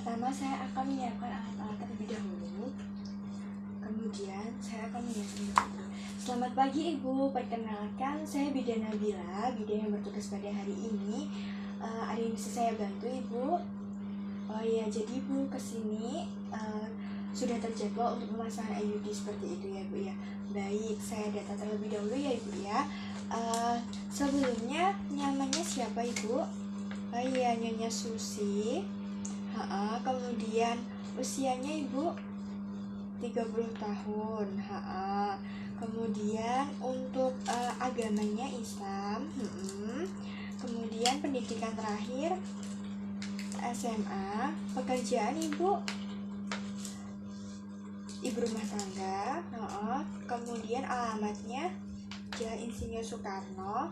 pertama saya akan menyiapkan alat-alat terlebih dahulu. Kemudian saya akan menyiapkan. Selamat pagi Ibu, perkenalkan saya Bidan Nabila, bidan yang bertugas pada hari ini. Ada yang bisa saya bantu Ibu? Oh iya, jadi Ibu kesini sudah terjadwal untuk pemasangan IUD seperti itu ya Bu ya. Baik, saya data terlebih dahulu ya Ibu ya. Sebelumnya namanya siapa Ibu? Oh iya, Nyonya Susi. Kemudian usianya Ibu 30 tahun. Kemudian untuk agamanya Islam. Kemudian pendidikan terakhir SMA. Pekerjaan Ibu ibu rumah tangga. Kemudian alamatnya Jalan Insinyur Soekarno,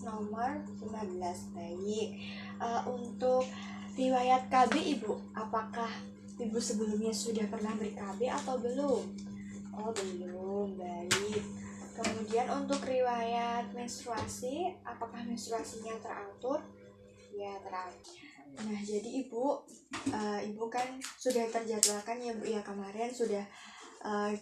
nomor 15. Baik. Untuk riwayat KB Ibu, apakah Ibu sebelumnya sudah pernah ber-KB atau belum? Oh belum, baik. Kemudian untuk riwayat menstruasi, apakah menstruasinya teratur? Ya teratur. Nah jadi Ibu kan sudah terjadwalkan ya Bu ya, kemarin sudah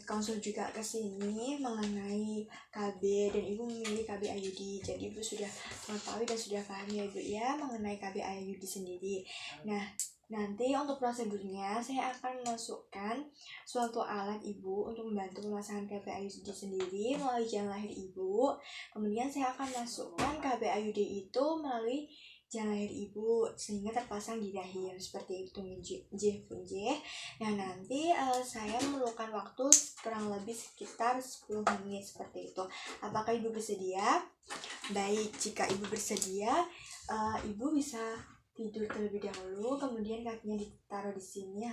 konsul juga ke sini mengenai KB dan Ibu memilih KB IUD. Jadi Ibu sudah mengetahui dan sudah paham ya Ibu ya mengenai KB IUD sendiri. Nah, nanti untuk prosedurnya saya akan memasukkan suatu alat Ibu untuk membantu pemasangan KB IUD sendiri melalui jalan lahir Ibu. Kemudian saya akan masukkan KB IUD itu melalui jalan lahir Ibu sehingga terpasang di rahim seperti itu J pun J. Nah nanti saya memerlukan waktu kurang lebih sekitar 10 menit seperti itu. Apakah Ibu bersedia? Baik, jika Ibu bersedia, Ibu bisa tidur terlebih dahulu, kemudian kakinya ditaruh di sini.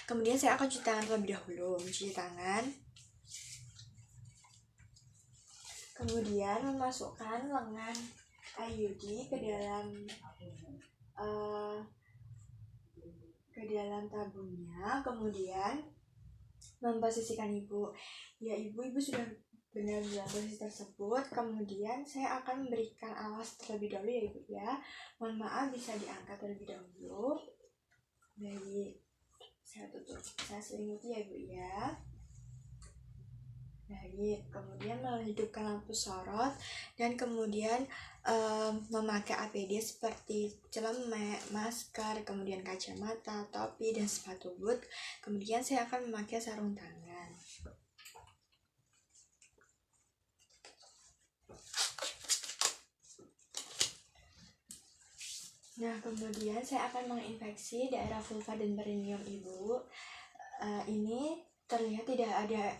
Kemudian saya akan cuci tangan terlebih dahulu, mencuci tangan. Kemudian memasukkan lengan IUD ke dalam tabungnya, kemudian memposisikan Ibu. Ya Ibu sudah benar dalam posisi tersebut. Kemudian saya akan memberikan alas terlebih dahulu ya Ibu ya. Mohon maaf bisa diangkat terlebih dahulu. Baik, saya tutup, saya selimuti ya Ibu ya. Baik, kemudian menghidupkan lampu sorot dan kemudian memakai APD seperti celemek, masker, kemudian kacamata, topi, dan sepatu boot. Kemudian saya akan memakai sarung tangan. Nah, kemudian saya akan menginfeksi daerah vulva dan perineum Ibu. Ini terlihat tidak ada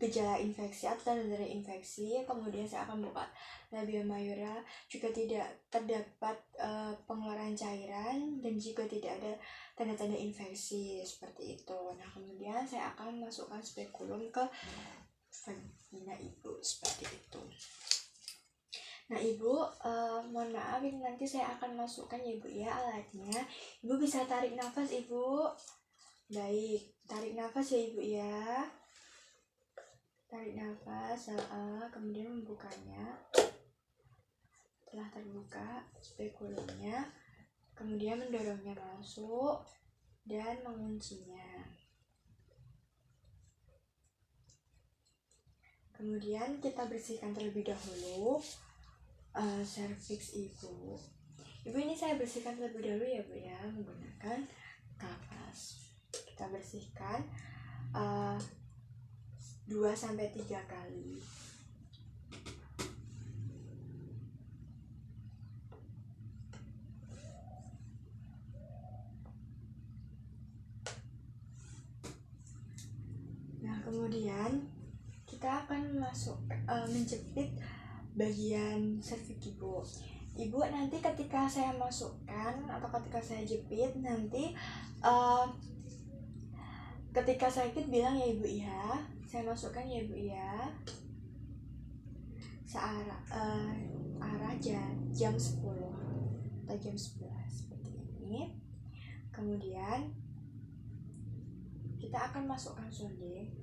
gejala infeksi atau tanda-tanda infeksi. Kemudian saya akan buka labia mayora, juga tidak terdapat pengeluaran cairan dan juga tidak ada tanda-tanda infeksi seperti itu. Nah kemudian saya akan masukkan spekulum ke vagina Ibu seperti itu. Nah Ibu, mohon maaf ini nanti saya akan masukkan ya Ibu ya alatnya. Ibu bisa tarik nafas Ibu. Baik, tarik nafas ya Ibu ya. Tarik nafas, kemudian membukanya. Setelah terbuka spekulumnya, kemudian mendorongnya masuk dan menguncinya. Kemudian kita bersihkan terlebih dahulu serviks Ibu. Ibu ini saya bersihkan terlebih dahulu ya Bu ya menggunakan kapas. Kita bersihkan 2-3 kali. Nah kemudian kita akan menjepit bagian serviks Ibu. Ibu nanti ketika saya masukkan atau ketika saya jepit nanti ketika sakit bilang ya Ibu ya. Saya masukkan ya Ibu ya. Arah jam 10 atau jam 11 seperti ini. Kemudian kita akan masukkan sonde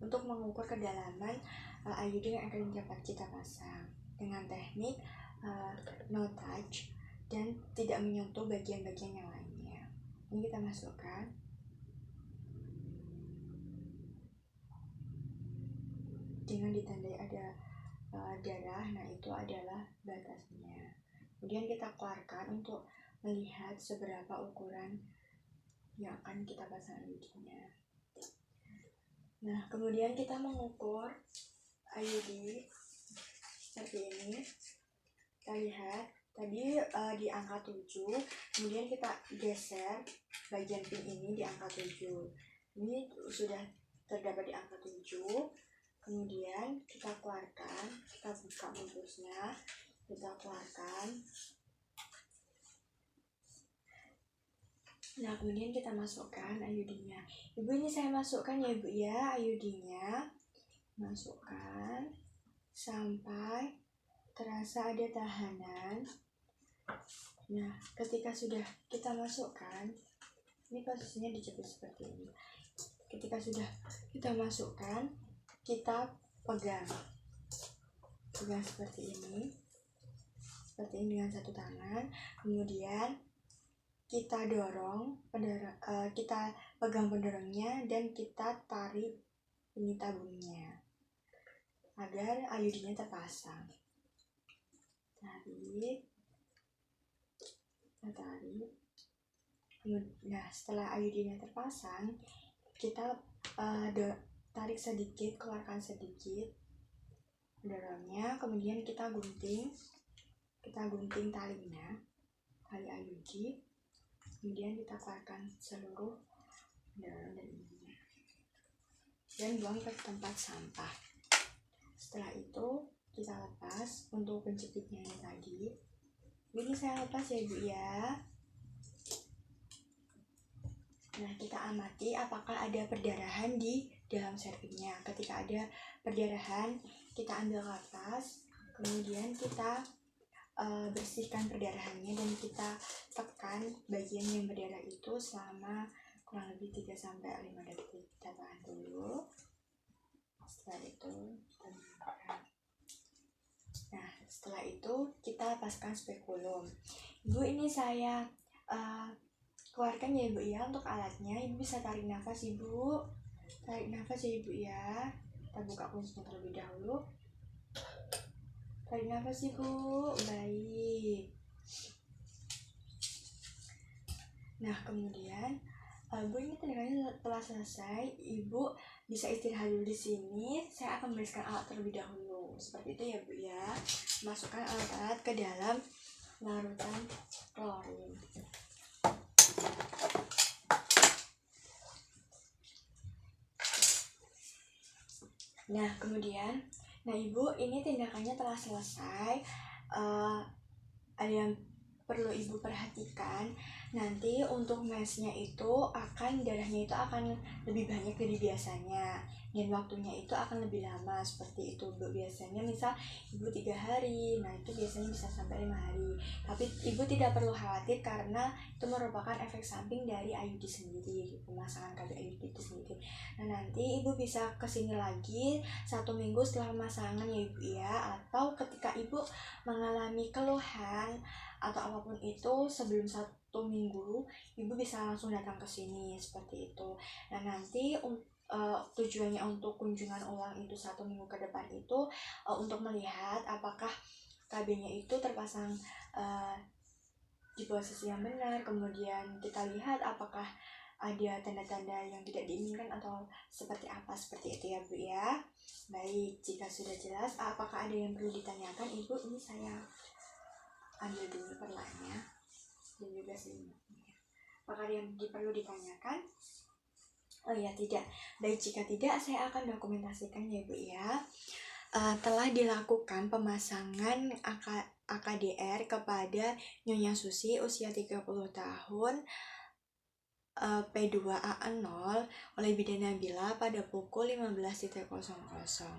untuk mengukur kedalaman IUD yang akan dapat kita pasang dengan teknik no touch dan tidak menyentuh bagian-bagian yang lainnya. Ini kita masukkan. Dengan ditandai ada darah, nah itu adalah batasnya. Kemudian kita keluarkan untuk melihat seberapa ukuran yang akan kita pasang IUD-nya. Nah, kemudian kita mengukur IUD seperti ini. Kita lihat tadi di angka 7, kemudian kita geser bagian pin ini di angka 7. Ini sudah terdapat di angka 7. Kemudian kita keluarkan, kita buka bungkusnya, kita keluarkan. Nah, kemudian kita masukkan IUD-nya. Ibu, ini saya masukkan ya Ibu ya, IUD-nya. Masukkan sampai terasa ada tahanan. Nah, ketika sudah kita masukkan, ini posisinya dijepit seperti ini. Ketika sudah kita masukkan, kita pegang seperti ini dengan satu tangan. Kemudian kita dorong kita pegang pendorongnya dan kita tarik ini tabungnya agar IUD-nya terpasang. Tarik. Nah, setelah IUD-nya terpasang, kita tarik sedikit, keluarkan sedikit pendorongnya, kemudian kita gunting talinya, tali IUD, kemudian kita keluarkan seluruh pendorong dan ininya dan buang ke tempat sampah. Setelah itu kita lepas untuk penjepitnya yang tadi. Ini saya lepas ya Ibu ya. Nah, kita amati apakah ada perdarahan di dalam serviknya. Ketika ada perdarahan, kita ambil kapas, kemudian kita bersihkan perdarahannya dan kita tekan bagian yang berdarah itu selama kurang lebih 3-5 detik. Kita tahan dulu. Setelah itu kita buka. Nah, setelah itu kita lepaskan spekulum. Ibu, ini saya keluarkan ya Ibu ya untuk alatnya. Ibu bisa tarik nafas Ibu. Tarik nafas ya Ibu ya. Kita buka kuncinya terlebih dahulu. Tarik nafas Ibu. Baik. Nah, kemudian Bu, ini tindakannya telah selesai. Ibu bisa istirahat dulu di sini. Saya akan membereskan alat terlebih dahulu. Seperti itu ya Bu ya. Masukkan alat-alat ke dalam larutan klorin. Nah, kemudian, Ibu, ini tindakannya telah selesai. Ada yang perlu Ibu perhatikan. Nanti untuk mesnya itu darahnya itu akan lebih banyak dari biasanya, dan waktunya itu akan lebih lama seperti itu Bu. Biasanya misal Ibu 3 hari, nah itu biasanya bisa sampai 5 hari. Tapi Ibu tidak perlu khawatir karena itu merupakan efek samping dari IUD sendiri, pemasangan KB IUD itu sendiri. Nah, nanti Ibu bisa kesini lagi 1 minggu setelah pemasangan ya Ibu ya, atau ketika Ibu mengalami keluhan atau apapun itu sebelum 1 minggu, Ibu bisa langsung datang ke sini seperti itu. Nah, nanti tujuannya untuk kunjungan ulang itu 1 minggu ke depan itu untuk melihat apakah KB-nya itu terpasang di posisi yang benar. Kemudian kita lihat apakah ada tanda-tanda yang tidak diinginkan atau seperti apa, seperti itu ya Bu ya. Baik, jika sudah jelas, apakah ada yang perlu ditanyakan Ibu? Ini saya ambil dulu perlanya dan juga selimutnya. Apakah ada yang perlu ditanyakan? Oh ya, tidak. Baik, jika tidak, saya akan dokumentasikan ya Bu ya. Telah dilakukan pemasangan AKDR kepada Nyonya Susi usia 30 tahun, P2AA0 oleh Bidan Nabila pada pukul 15.00.